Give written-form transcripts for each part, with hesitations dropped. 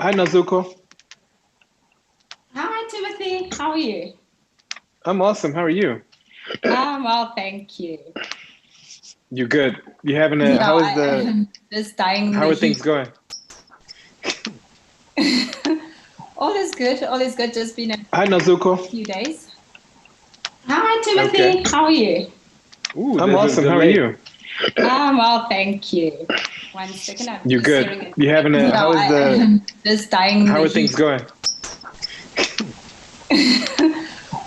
Hi, Nazuko. Hi, Timothy. How are you? I'm awesome. How are you? Well, thank you. You good? You having a? Yeah, How is I the? am just dying in How the are things heat. going? All is good. All is good. Just been a Hi, Nazuko. few days. Hi, Okay. Timothy. How are you? Ooh, I'm awesome. How are you? Well, thank you. One second, I'm You just good? hearing it. You having a? Yeah, How is I the? am just dying in How the are things heat. going?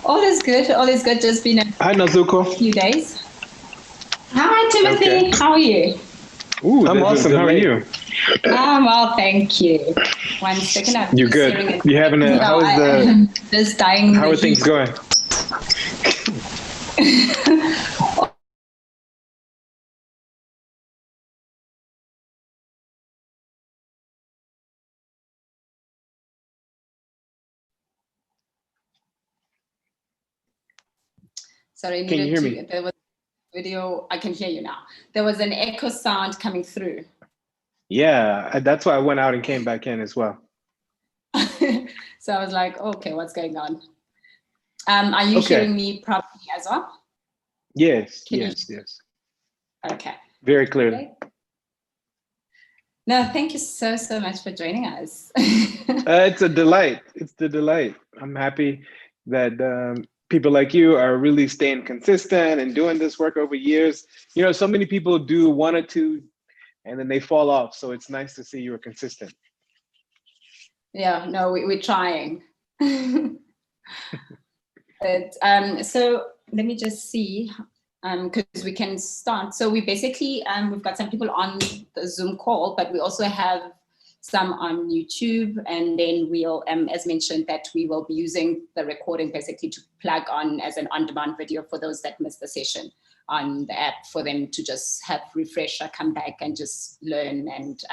All is good. All is good. Just been a Hi, Nazuko. few days. Hi, Okay. Timothy. How are you? Ooh, I'm awesome. How are you? Well, thank you. One second, I'm You just good? hearing it. You having a? Yeah, How is I the? am just dying in How the are things heat. going? Sorry, Can you needed hear me? to, there was video, I can hear you now. There was an echo sound coming through. Yeah, that's why I went out and came back in as well. So I was like, okay, what's going on? Are you Okay. hearing me properly as well? Yes. Can you? Yes. Yes. Okay. Very clearly. Okay. No, thank you so, so much for joining us. It's a delight. It's the delight. I'm happy that people like you are really staying consistent and doing this work over years. You know, so many people do one or two and then they fall off. So it's nice to see you're consistent. Yeah, no, we're trying. So let me just see, because we can start. So we basically, we've got some people on the Zoom call, but we also have some on YouTube. And then we'll, as mentioned, that we will be using the recording basically to plug on as an on-demand video for those that missed the session on the app, for them to just have refresher, come back and just learn and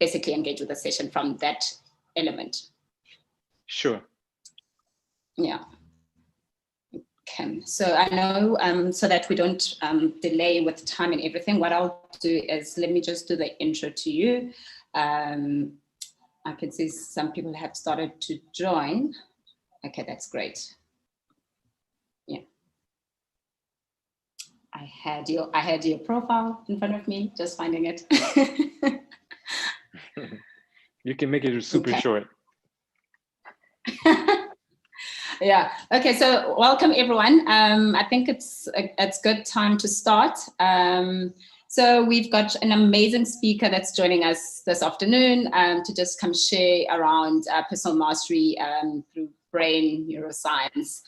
basically engage with the session from that element. Sure. Yeah. Okay, so I know, so that we don't delay with time and everything, what I'll do is, let me just do the intro to you. I can see some people have started to join. Okay, that's great. Yeah. I had your profile in front of me, just finding it. You can make it super Okay. short. Yeah. Okay. So welcome everyone. I think it's good time to start. So we've got an amazing speaker that's joining us this afternoon to just come share around personal mastery through brain neuroscience.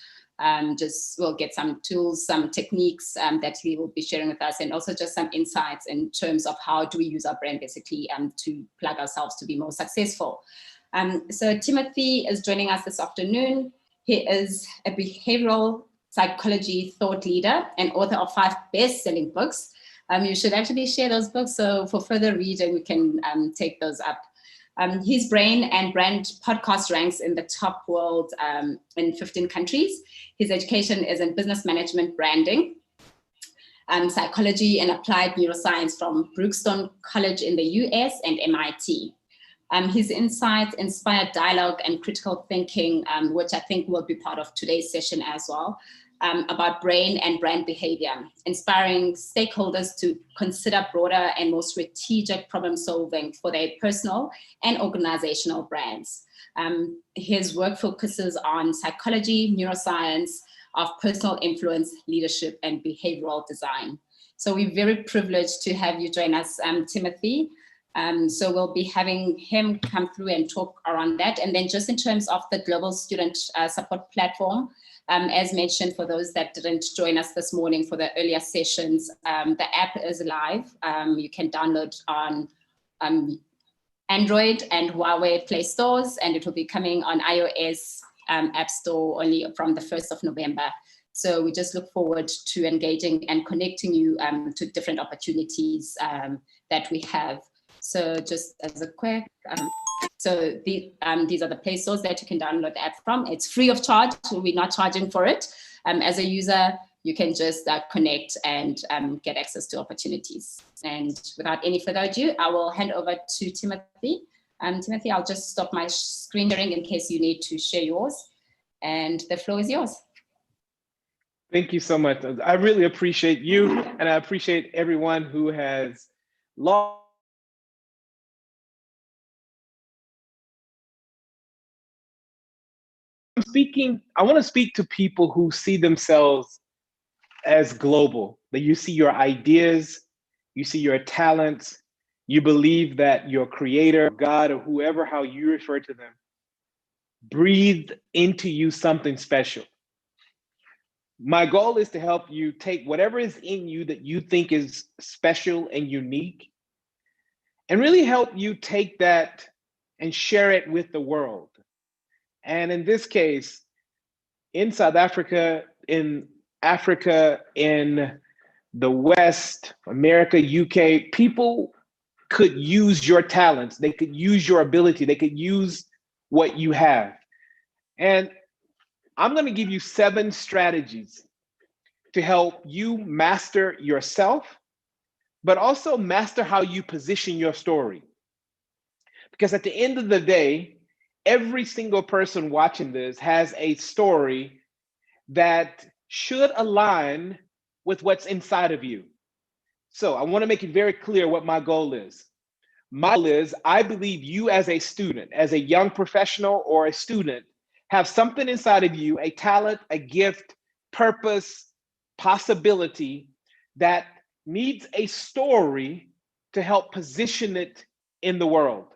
Just we'll get some tools, some techniques that he will be sharing with us, and also just some insights in terms of how do we use our brain basically to plug ourselves to be more successful. So Timothy is joining us this afternoon. He is a behavioral psychology thought leader and author of 5 best-selling books. You should actually share those books, so for further reading, we can take those up. His Brain and Brand podcast ranks in the top world in 15 countries. His education is in business management branding, psychology and applied neuroscience from Brookstone College in the US and MIT. His insights inspire dialogue and critical thinking, which I think will be part of today's session as well, about brain and brand behavior, inspiring stakeholders to consider broader and more strategic problem solving for their personal and organizational brands. His work focuses on psychology, neuroscience, of personal influence, leadership, and behavioral design. So we're very privileged to have you join us, Timothy. So we'll be having him come through and talk around that. And then just in terms of the Global Student Support Platform, as mentioned, for those that didn't join us this morning for the earlier sessions, the app is live. You can download on Android and Huawei Play stores, and it will be coming on iOS App Store only from the 1st of November. So we just look forward to engaging and connecting you to different opportunities that we have. So just as a quick, so these are the Play stores that you can download the app from. It's free of charge, so we're not charging for it. As a user, you can just connect and get access to opportunities. And without any further ado, I will hand over to Timothy Timothy, I'll just stop my screen sharing in case you need to share yours. And the floor is yours. Thank you so much. I really appreciate you, and I appreciate everyone who has lost. I want to speak to people who see themselves as global, that you see your ideas, you see your talents, you believe that your creator, God, or whoever, how you refer to them, breathed into you something special. My goal is to help you take whatever is in you that you think is special and unique, and really help you take that and share it with the world. And in this case, in South Africa, in Africa, in the West, America, UK, people could use your talents. They could use your ability. They could use what you have. And I'm going to give you 7 strategies to help you master yourself, but also master how you position your story. Because at the end of the day, every single person watching this has a story that should align with what's inside of you. So I want to make it very clear what my goal is. My goal is, I believe you as a student, as a young professional or a student, have something inside of you, a talent, a gift, purpose, possibility that needs a story to help position it in the world.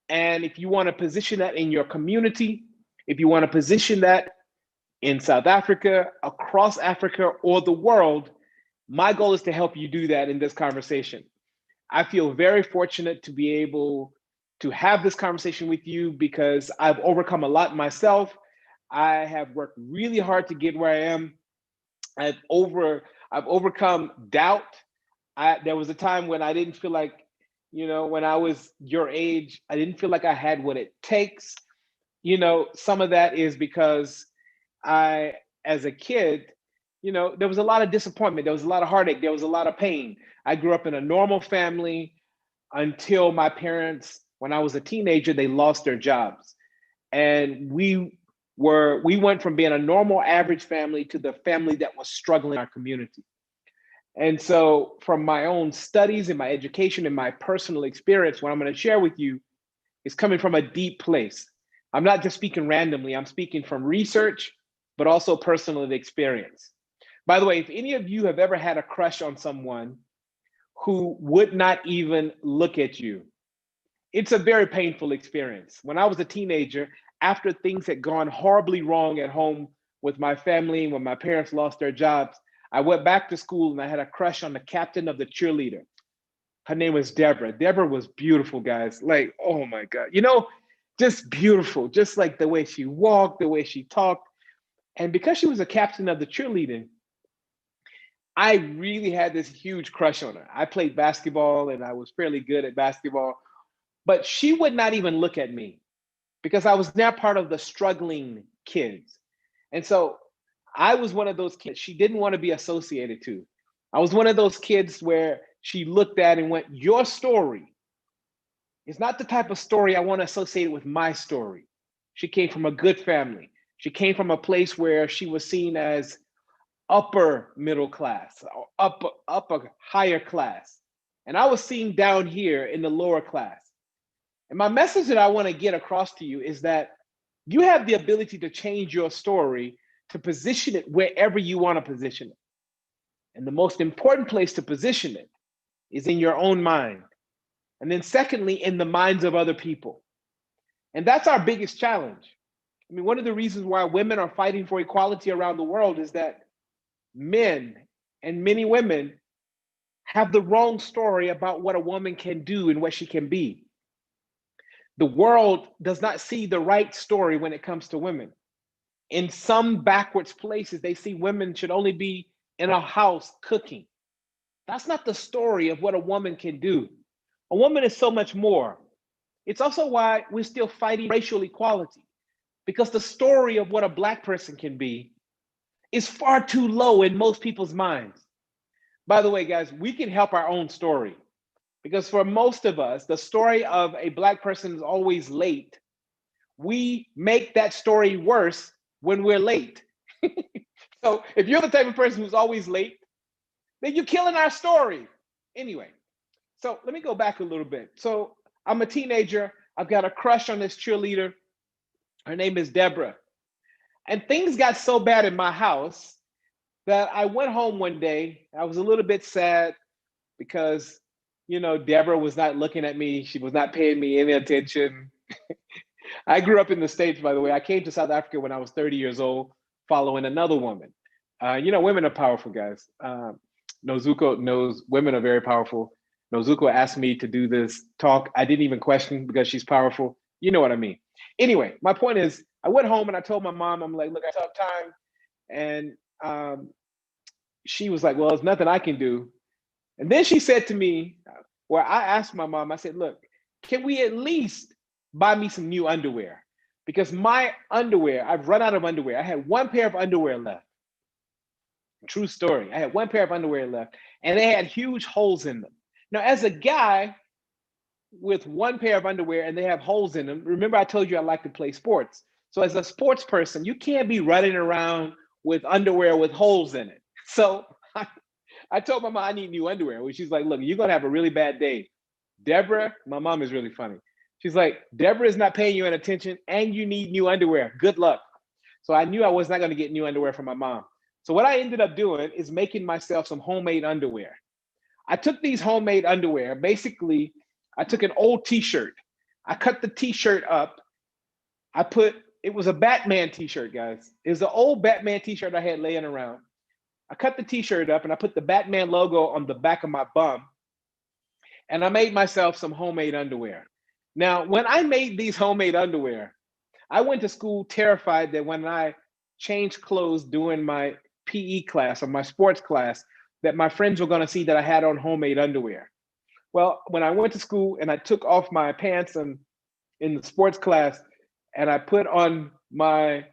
And if you want to position that in your community, if you want to position that in South Africa, across Africa, or the world, my goal is to help you do that in this conversation. I feel very fortunate to be able to have this conversation with you because I've overcome a lot myself. I have worked really hard to get where I am. I've overcome doubt. There was a time when I didn't feel like, when I was your age, I didn't feel like I had what it takes. Some of that is because as a kid, there was a lot of disappointment. There was a lot of heartache. There was a lot of pain. I grew up in a normal family until my parents, when I was a teenager, they lost their jobs. And we went from being a normal average family to the family that was struggling in our community. And so from my own studies and my education and my personal experience, what I'm going to share with you is coming from a deep place. I'm not just speaking randomly. I'm speaking from research, but also personal experience. By the way, if any of you have ever had a crush on someone who would not even look at you, it's a very painful experience. When I was a teenager, after things had gone horribly wrong at home with my family, when my parents lost their jobs, I went back to school and I had a crush on the captain of the cheerleader. Her name was Deborah. Deborah was beautiful, guys. Like, oh my God. Just beautiful. Just like the way she walked, the way she talked. And because she was a captain of the cheerleading, I really had this huge crush on her. I played basketball and I was fairly good at basketball, but she would not even look at me because I was now part of the struggling kids. And so I was one of those kids she didn't want to be associated to. I was one of those kids where she looked at and went, your story is not the type of story I want to associate with my story. She came from a good family. She came from a place where she was seen as upper middle class, or upper higher class. And I was seen down here in the lower class. And my message that I want to get across to you is that you have the ability to change your story to position it wherever you want to position it. And the most important place to position it is in your own mind. And then secondly, in the minds of other people. And that's our biggest challenge. I mean, one of the reasons why women are fighting for equality around the world is that men and many women have the wrong story about what a woman can do and what she can be. The world does not see the right story when it comes to women. In some backwards places, they see women should only be in a house cooking. That's not the story of what a woman can do. A woman is so much more. It's also why we're still fighting racial equality, because the story of what a Black person can be is far too low in most people's minds. By the way, guys, we can help our own story. Because for most of us, the story of a Black person is always late. We make that story worse when we're late. So if you're the type of person who's always late, then you're killing our story. Anyway, so let me go back a little bit. So I'm a teenager. I've got a crush on this cheerleader. Her name is Deborah. And things got so bad in my house that I went home one day. I was a little bit sad because, Deborah was not looking at me. She was not paying me any attention. I grew up in the States, by the way. I came to South Africa when I was 30 years old, following another woman. Women are powerful, guys. Nozuko knows women are very powerful. Nozuko asked me to do this talk. I didn't even question because she's powerful. You know what I mean. Anyway, my point is, I went home and I told my mom, I'm like, look, I have time. And she was like, well, there's nothing I can do. And then she said to me, well, I asked my mom, I said, look, can we at least buy me some new underwear? Because my underwear, I've run out of underwear. I had one pair of underwear left. True story. I had one pair of underwear left and they had huge holes in them. Now, as a guy with one pair of underwear and they have holes in them, remember I told you I like to play sports. So as a sports person, you can't be running around with underwear with holes in it. So I told my mom I need new underwear. She's like, look, you're going to have a really bad day. Deborah, my mom is really funny. She's like, Deborah is not paying you any attention and you need new underwear. Good luck. So I knew I was not going to get new underwear from my mom. So what I ended up doing is making myself some homemade underwear. I took these homemade underwear. Basically, I took an old t-shirt. I cut the t-shirt up. It was a Batman t-shirt, guys. It was an old Batman t-shirt I had laying around. I cut the t-shirt up and I put the Batman logo on the back of my bum. And I made myself some homemade underwear. Now, when I made these homemade underwear, I went to school terrified that when I changed clothes during my PE class or my sports class, that my friends were going to see that I had on homemade underwear. Well, when I went to school and I took off my pants in the sports class and I put on my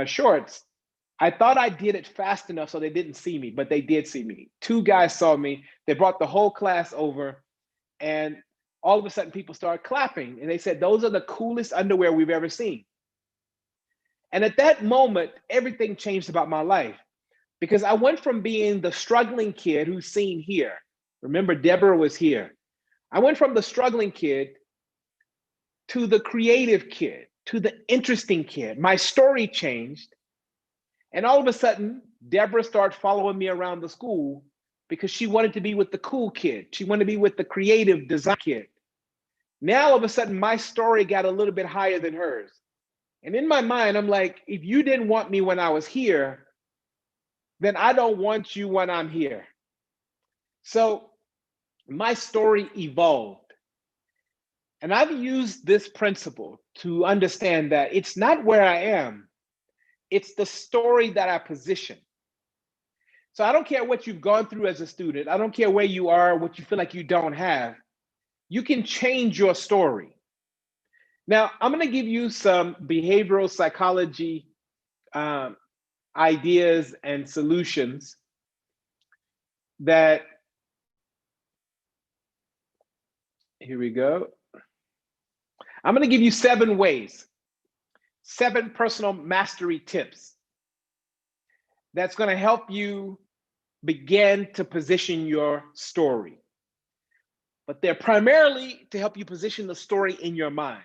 shorts, I thought I did it fast enough so they didn't see me, but they did see me. Two guys saw me. They brought the whole class over and all of a sudden people started clapping and they said, those are the coolest underwear we've ever seen. And at that moment, everything changed about my life because I went from being the struggling kid who's seen here. Remember, Deborah was here. I went from the struggling kid to the creative kid, to the interesting kid. My story changed. And all of a sudden, Deborah started following me around the school because she wanted to be with the cool kid. She wanted to be with the creative design kid. Now, all of a sudden, my story got a little bit higher than hers. And in my mind, I'm like, if you didn't want me when I was here, then I don't want you when I'm here. So my story evolved. And I've used this principle to understand that it's not where I am, it's the story that I position. So I don't care what you've gone through as a student. I don't care where you are, what you feel like you don't have. You can change your story. Now, I'm going to give you some behavioral psychology ideas and solutions that, here we go. I'm going to give you 7 ways, 7 personal mastery tips that's going to help you begin to position your story. But they're primarily to help you position the story in your mind.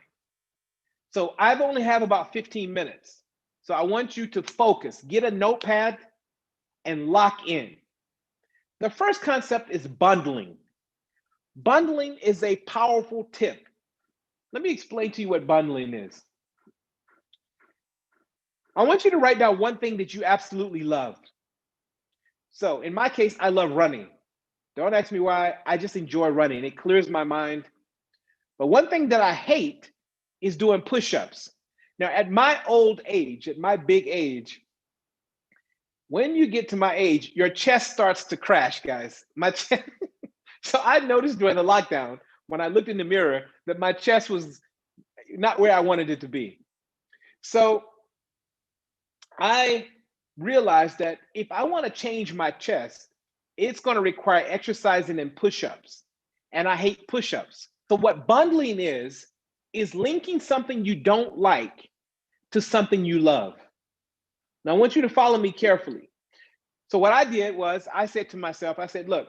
So I've only have about 15 minutes. So I want you to focus, get a notepad and lock in. The first concept is bundling. Bundling is a powerful tip. Let me explain to you what bundling is. I want you to write down one thing that you absolutely love. So in my case, I love running. Don't ask me why, I just enjoy running. It clears my mind. But one thing that I hate is doing push-ups. Now, at my old age, at my big age, when you get to my age, your chest starts to crash, guys. My chest. So I noticed during the lockdown, when I looked in the mirror, that my chest was not where I wanted it to be. So I realized that if I want to change my chest, it's going to require exercising and push-ups. and I hate push-ups. So what bundling is linking something you don't like to something you love. Now I want you to follow me carefully. So what I did was I said to myself, I said, look,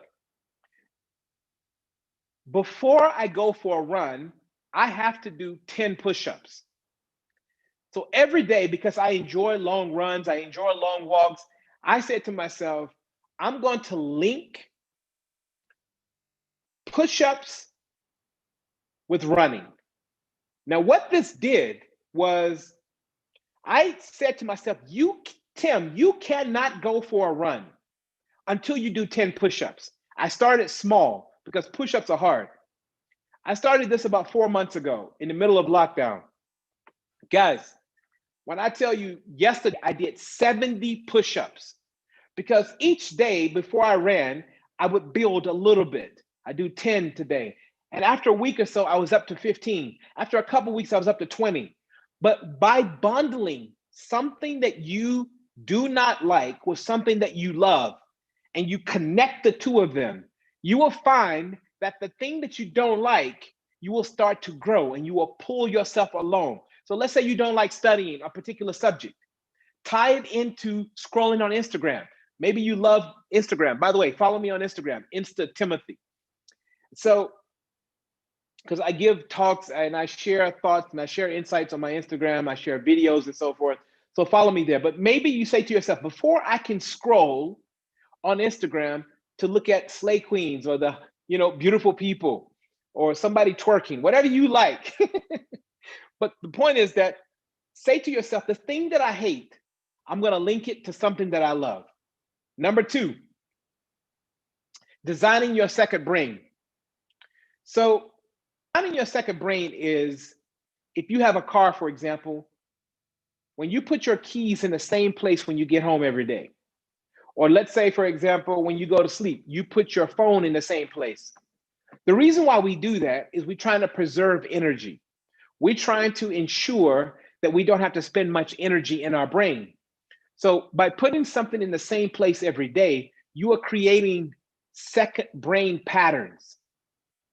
before I go for a run, I have to do 10 push-ups. So every day, because I enjoy long runs, I enjoy long walks, I said to myself, I'm going to link push-ups with running. Now, what this did was I said to myself, Tim, you cannot go for a run until you do 10 push-ups. I started small because push-ups are hard. I started this about 4 months ago in the middle of lockdown. Guys, when I tell you yesterday, I did 70 push-ups because each day before I ran, I would build a little bit. I do 10 today. And after a week or so, I was up to 15. After a couple of weeks, I was up to 20. But by bundling something that you do not like with something that you love, and you connect the two of them, you will find that the thing that you don't like, you will start to grow and you will pull yourself along. So let's say you don't like studying a particular subject. Tie it into scrolling on Instagram. Maybe you love Instagram. By the way, follow me on Instagram, Insta Timothy. So, because I give talks and I share thoughts and I share insights on my Instagram, I share videos and so forth. So follow me there. But maybe you say to yourself, before I can scroll on Instagram to look at slay queens or the beautiful people or somebody twerking, whatever you like. But the point is that say to yourself, the thing that I hate, I'm going to link it to something that I love. Number 2, designing your second brain. So designing your second brain is, if you have a car, for example, when you put your keys in the same place when you get home every day, or let's say, for example, when you go to sleep, you put your phone in the same place. The reason why we do that is we're trying to preserve energy. We're trying to ensure that we don't have to spend much energy in our brain. So by putting something in the same place every day, you are creating second brain patterns.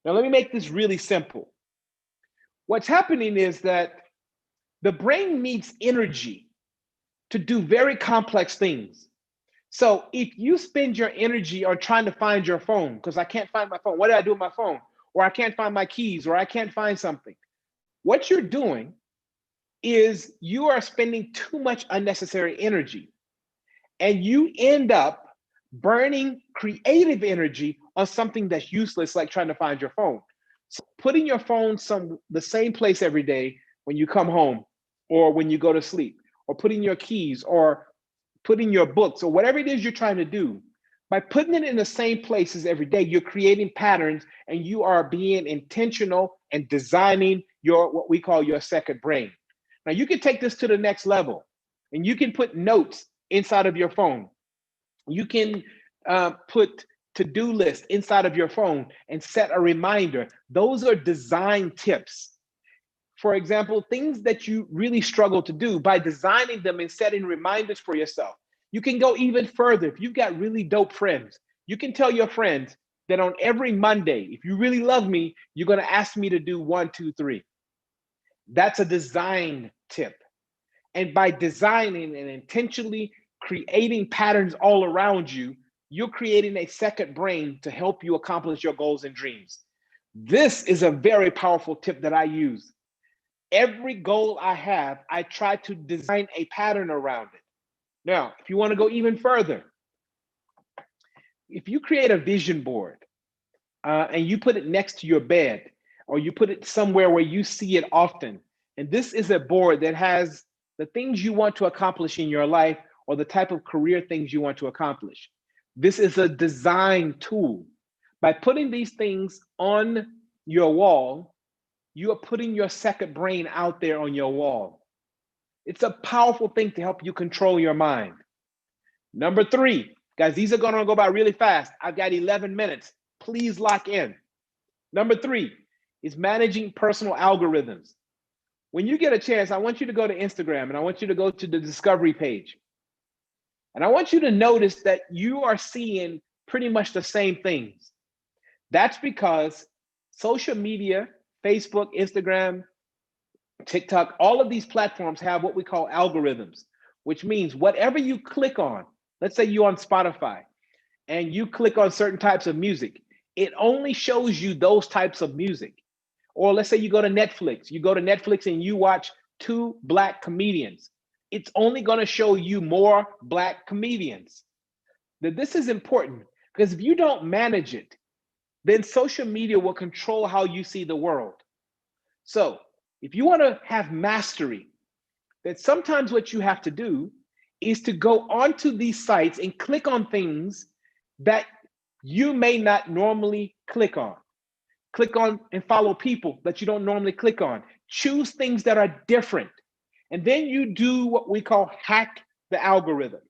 Now, let me make this really simple. What's happening is that the brain needs energy to do very complex things. So if you spend your energy on trying to find your phone, because I can't find my phone, what do I do with my phone? Or I can't find my keys, or I can't find something. What you're doing is you are spending too much unnecessary energy, and you end up burning creative energy on something that's useless, like trying to find your phone. So putting your phone the same place every day when you come home or when you go to sleep, or putting your keys or putting your books or whatever it is you're trying to do, by putting it in the same places every day, you're creating patterns and you are being intentional and designing what we call your second brain. Now you can take this to the next level and you can put notes inside of your phone. You can put to-do lists inside of your phone and set a reminder. Those are design tips. For example, things that you really struggle to do, by designing them and setting reminders for yourself. You can go even further. If you've got really dope friends, you can tell your friends that on every Monday, if you really love me, you're going to ask me to do 1, 2, 3. That's a design tip. And by designing and intentionally creating patterns all around you, you're creating a second brain to help you accomplish your goals and dreams. This is a very powerful tip that I use. Every goal I have, I try to design a pattern around it. Now, if you want to go even further, if you create a vision board and you put it next to your bed, or you put it somewhere where you see it often, and this is a board that has the things you want to accomplish in your life or the type of career things you want to accomplish. This is a design tool. By putting these things on your wall, you are putting your second brain out there on your wall. It's a powerful thing to help you control your mind. Number 3, guys, these are going to go by really fast. I've got 11 minutes. Please lock in. Number 3 is managing personal algorithms. When you get a chance, I want you to go to Instagram and I want you to go to the discovery page. And I want you to notice that you are seeing pretty much the same things. That's because Social media, Facebook, Instagram, TikTok, all of these platforms have what we call algorithms, which means whatever you click on, let's say you're on Spotify and you click on certain types of music, it only shows you those types of music. Or let's say you go to Netflix and you watch two Black comedians. It's only going to show you more Black comedians. Now, this is important because if you don't manage it, then social media will control how you see the world. So if you want to have mastery, then sometimes what you have to do is to go onto these sites and click on things that you may not normally click on. Click on and follow people that you don't normally click on. Choose things that are different. And then you do what we call hack the algorithm.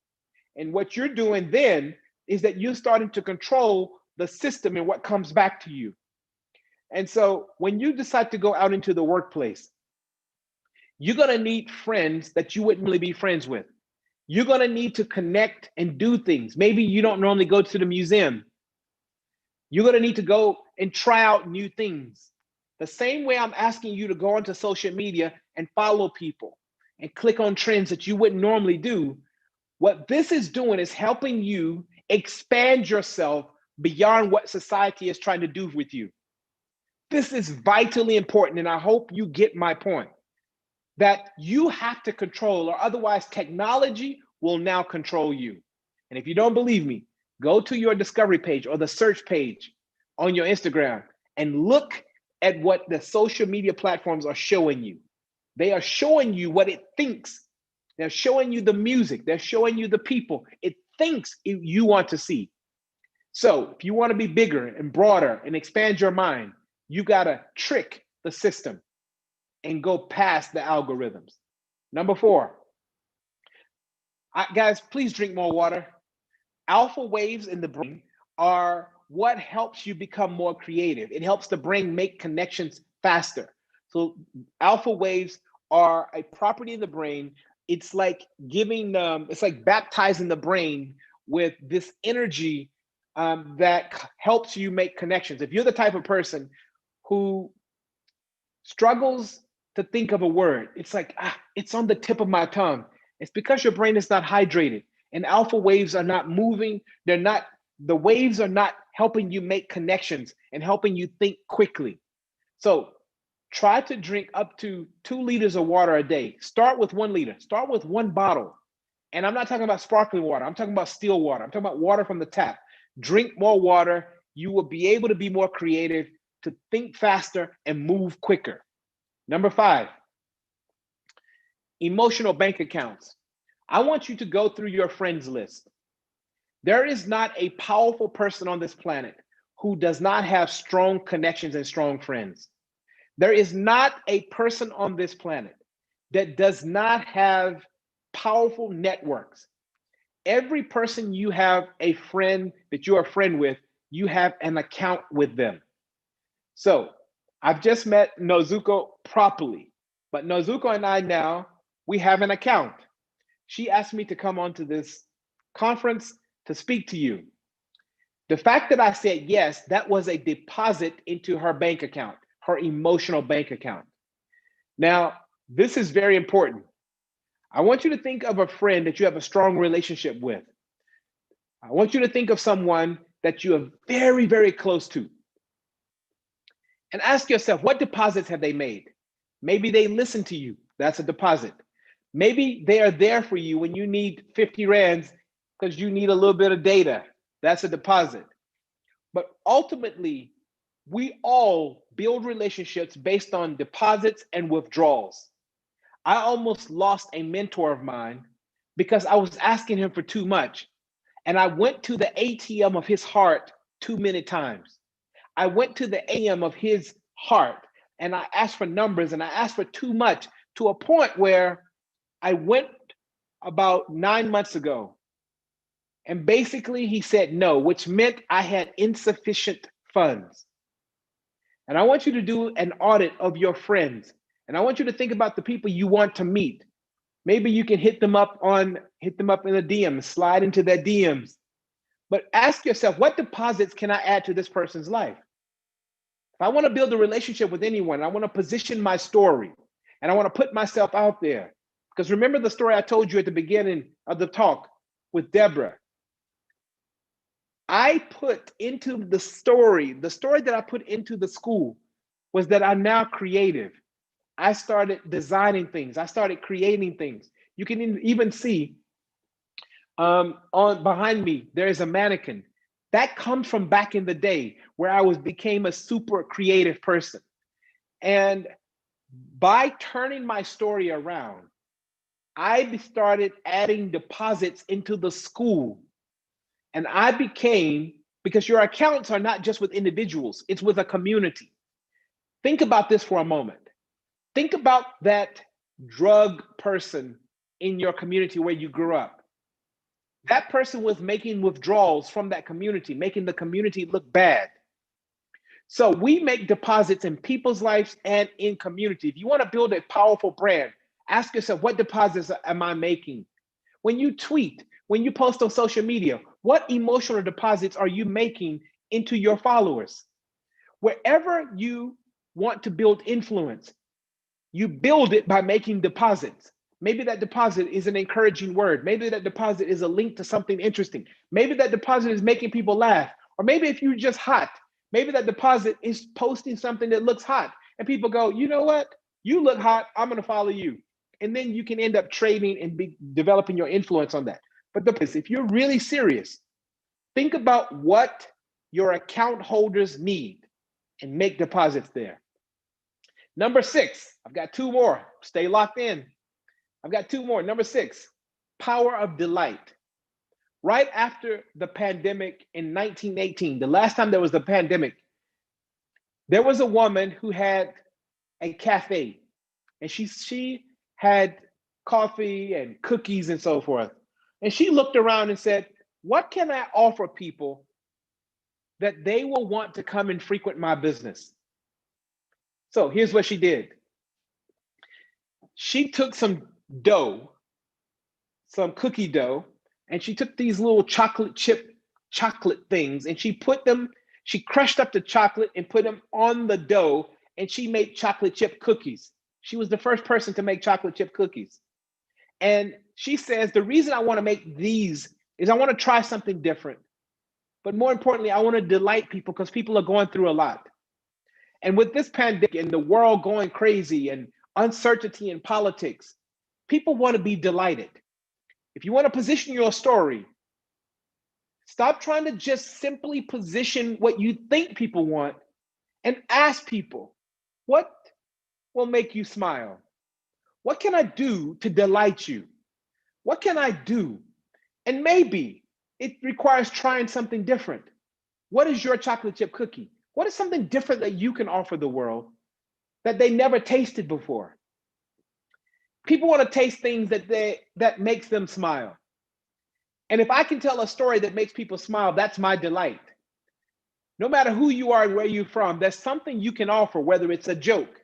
And what you're doing then is that you're starting to control the system and what comes back to you. And so when you decide to go out into the workplace, you're going to need friends that you wouldn't really be friends with. You're going to need to connect and do things. Maybe you don't normally go to the museum. You're going to need to go and try out new things. The same way I'm asking you to go onto social media and follow people and click on trends that you wouldn't normally do. What this is doing is helping you expand yourself beyond what society is trying to do with you. This is vitally important, and I hope you get my point, that you have to control, or otherwise technology will now control you. And if you don't believe me, go to your discovery page or the search page on your Instagram and look at what the social media platforms are showing you. They are showing you what it thinks. They're showing you the music. They're showing you the people it thinks you want to see. So if you want to be bigger and broader and expand your mind, you got to trick the system and go past the algorithms. Number 4, guys, please drink more water. Alpha waves in the brain are what helps you become more creative. It helps the brain make connections faster. So alpha waves are a property of the brain. It's like it's like baptizing the brain with this energy that helps you make connections. If you're the type of person who struggles to think of a word, it's like, it's on the tip of my tongue. It's because your brain is not hydrated and alpha waves are not moving. The waves are not helping you make connections and helping you think quickly. So try to drink up to 2 liters of water a day. Start with 1 liter, start with 1 bottle. And I'm not talking about sparkling water. I'm talking about still water. I'm talking about water from the tap. Drink more water. You will be able to be more creative, to think faster and move quicker. Number 5, emotional bank accounts. I want you to go through your friends list. There is not a powerful person on this planet who does not have strong connections and strong friends. There is not a person on this planet that does not have powerful networks. Every person you have a friend that you're a friend with, you have an account with them. So I've just met Nozuko properly, but Nozuko and I now, we have an account. She asked me to come onto this conference to speak to you. The fact that I said yes, that was a deposit into her bank account, her emotional bank account. Now, this is very important. I want you to think of a friend that you have a strong relationship with. I want you to think of someone that you are very, very close to. And ask yourself, what deposits have they made? Maybe they listen to you. That's a deposit. Maybe they are there for you when you need 50 rands because you need a little bit of data. That's a deposit. But ultimately, we all build relationships based on deposits and withdrawals. I almost lost a mentor of mine because I was asking him for too much. And I went to the ATM of his heart too many times. I went to the AM of his heart and I asked for numbers and I asked for too much, to a point where I went about 9 months ago. And basically he said no, which meant I had insufficient funds. And I want you to do an audit of your friends. And I want you to think about the people you want to meet. Maybe you can hit them up in the DMs, slide into their DMs. But ask yourself, what deposits can I add to this person's life? If I want to build a relationship with anyone, I want to position my story and I want to put myself out there. Because remember the story I told you at the beginning of the talk with Deborah. I put into the story that I put into the school was that I'm now creative. I started designing things. I started creating things. You can even see on behind me, there is a mannequin. That comes from back in the day where I became a super creative person. And by turning my story around, I started adding deposits into the school. And I became, because your accounts are not just with individuals, it's with a community. Think about this for a moment. Think about that drug person in your community where you grew up. That person was making withdrawals from that community, making the community look bad. So we make deposits in people's lives and in community. If you want to build a powerful brand, ask yourself, what deposits am I making? When you tweet, when you post on social media, what emotional deposits are you making into your followers? Wherever you want to build influence, you build it by making deposits. Maybe that deposit is an encouraging word. Maybe that deposit is a link to something interesting. Maybe that deposit is making people laugh. Or maybe if you're just hot, maybe that deposit is posting something that looks hot. And people go, you know what? You look hot. I'm going to follow you. And then you can end up trading and developing your influence on that. But if you're really serious, think about what your account holders need and make deposits there. Number 6, I've got 2 more. Stay locked in. I've got 2 more. Number 6, power of delight. Right after the pandemic in 1918, the last time there was the pandemic, there was a woman who had a cafe, and she had coffee and cookies and so forth. And she looked around and said, what can I offer people that they will want to come and frequent my business? So here's what she did. She took some dough, some cookie dough, and she took these little chocolate things and she crushed up the chocolate and put them on the dough, and she made chocolate chip cookies. She was the first person to make chocolate chip cookies. And she says, the reason I want to make these is I want to try something different. But more importantly, I want to delight people because people are going through a lot. And with this pandemic and the world going crazy and uncertainty in politics, people want to be delighted. If you want to position your story, stop trying to just simply position what you think people want and ask people, what will make you smile? What can I do to delight you? What can I do? And maybe it requires trying something different. What is your chocolate chip cookie? What is something different that you can offer the world that they never tasted before? People want to taste things that makes them smile. And if I can tell a story that makes people smile, that's my delight. No matter who you are and where you're from, there's something you can offer, whether it's a joke,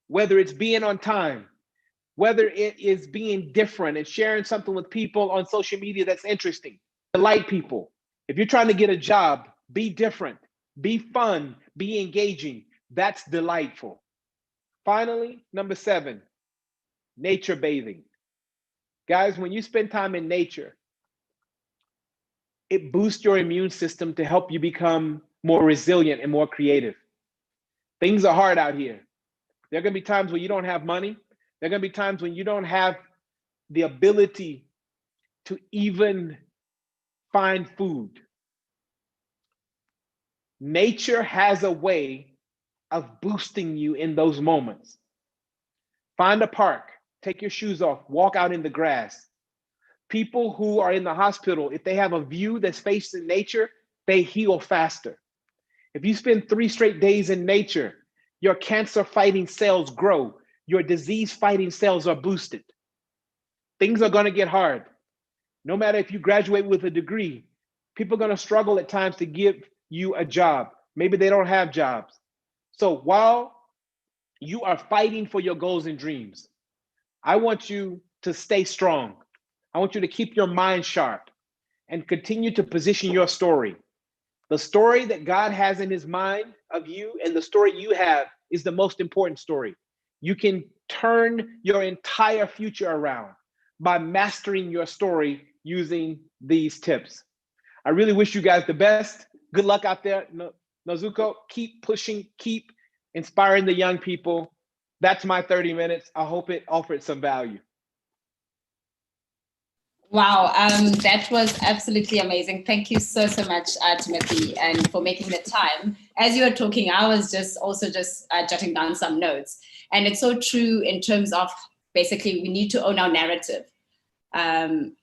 whether it's being on time, whether it is being different and sharing something with people on social media that's interesting. Delight people. If you're trying to get a job, be different, be fun, be engaging. That's delightful. Finally, number 7, nature bathing. Guys, when you spend time in nature, it boosts your immune system to help you become more resilient and more creative. Things are hard out here. There are going to be times when you don't have money. There are going to be times when you don't have the ability to even find food. Nature has a way of boosting you in those moments. Find a park, take your shoes off, walk out in the grass. People who are in the hospital, if they have a view that's facing nature, they heal faster. If you spend 3 straight days in nature, your cancer fighting cells grow. Your disease fighting cells are boosted. Things are going to get hard. No matter if you graduate with a degree, people are going to struggle at times to give you a job. Maybe they don't have jobs. So while you are fighting for your goals and dreams, I want you to stay strong. I want you to keep your mind sharp and continue to position your story. The story that God has in his mind of you and the story you have is the most important story. You can turn your entire future around by mastering your story using these tips. I really wish you guys the best. Good luck out there. Nozuko, keep pushing, keep inspiring the young people. That's my 30 minutes. I hope it offered some value. Wow, that was absolutely amazing. Thank you so much, Timothy, and for making the time. As you were talking, I was just jotting down some notes. And it's so true in terms of basically we need to own our narrative. And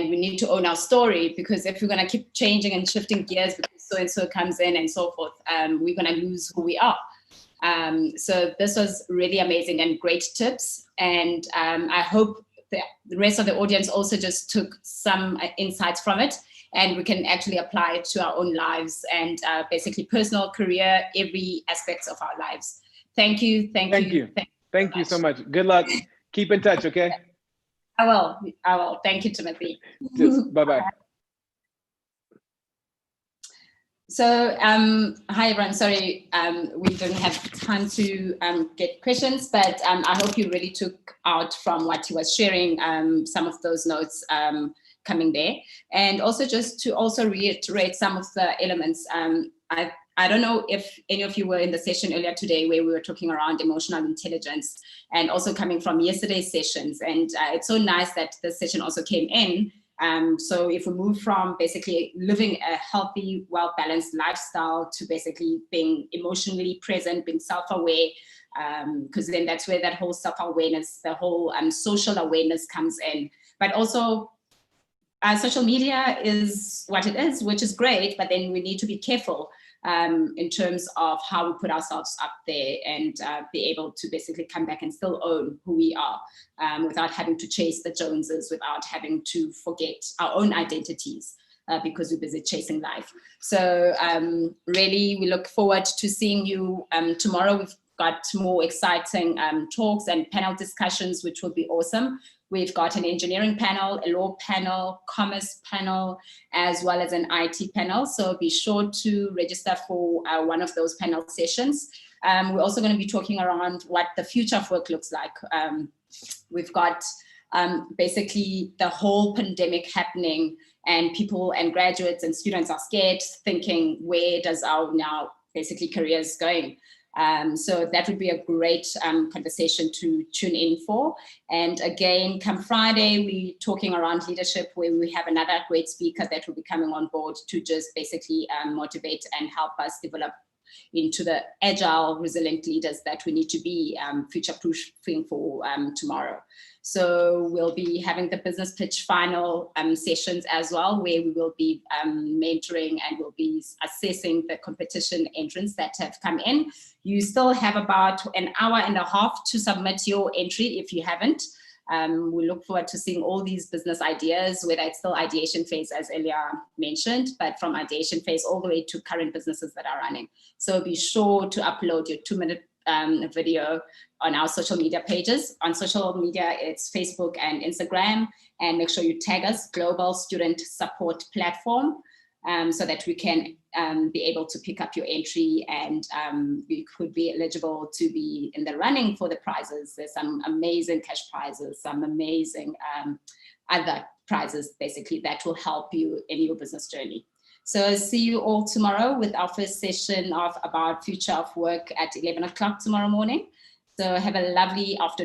we need to own our story, because if we're going to keep changing and shifting gears because so-and-so comes in and so forth, we're going to lose who we are. So this was really amazing and great tips. And I hope the rest of the audience also just took some insights from it, and we can actually apply it to our own lives and basically personal, career, every aspect of our lives. Thank you. Thank you so much. Good luck. Keep in touch, okay? I will. Thank you, Timothy. Bye-bye. So, hi everyone. Sorry, we didn't have time to get questions, but I hope you really took out from what he was sharing some of those notes coming there. And also just to also reiterate some of the elements. I don't know if any of you were in the session earlier today where we were talking around emotional intelligence, and also coming from yesterday's sessions. And it's so nice that this session also came in. So if we move from basically living a healthy, well-balanced lifestyle to basically being emotionally present, being self-aware, because then that's where that whole self-awareness, the whole social awareness comes in. But also social media is what it is, which is great, but then we need to be careful in terms of how we put ourselves up there and be able to basically come back and still own who we are without having to chase the Joneses, without having to forget our own identities because we're busy chasing life. So really, we look forward to seeing you tomorrow. We've got more exciting talks and panel discussions, which will be awesome. We've got an engineering panel, a law panel, commerce panel, as well as an IT panel. So be sure to register for one of those panel sessions. We're also going to be talking around what the future of work looks like. We've got basically the whole pandemic happening, and people and graduates and students are scared, thinking, where does our now basically careers going? So that would be a great conversation to tune in for. And again, come Friday, we're talking around leadership, where we have another great speaker that will be coming on board to just basically motivate and help us develop into the agile, resilient leaders that we need to be future-proofing for tomorrow. So we'll be having the business pitch final sessions as well, where we will be mentoring and we'll be assessing the competition entrants that have come in. You still have about an hour and a half to submit your entry if you haven't. We look forward to seeing all these business ideas, whether it's still ideation phase, as Elia mentioned, but from ideation phase all the way to current businesses that are running. So be sure to upload your 2-minute video on our social media pages. On social media, it's Facebook and Instagram, and make sure you tag us, Global Student Support Platform, so that we can be able to pick up your entry, and you could be eligible to be in the running for the prizes. There's some amazing cash prizes, some amazing other prizes, basically, that will help you in your business journey. So see you all tomorrow with our first session of about future of work at 11 o'clock tomorrow morning. So have a lovely afternoon.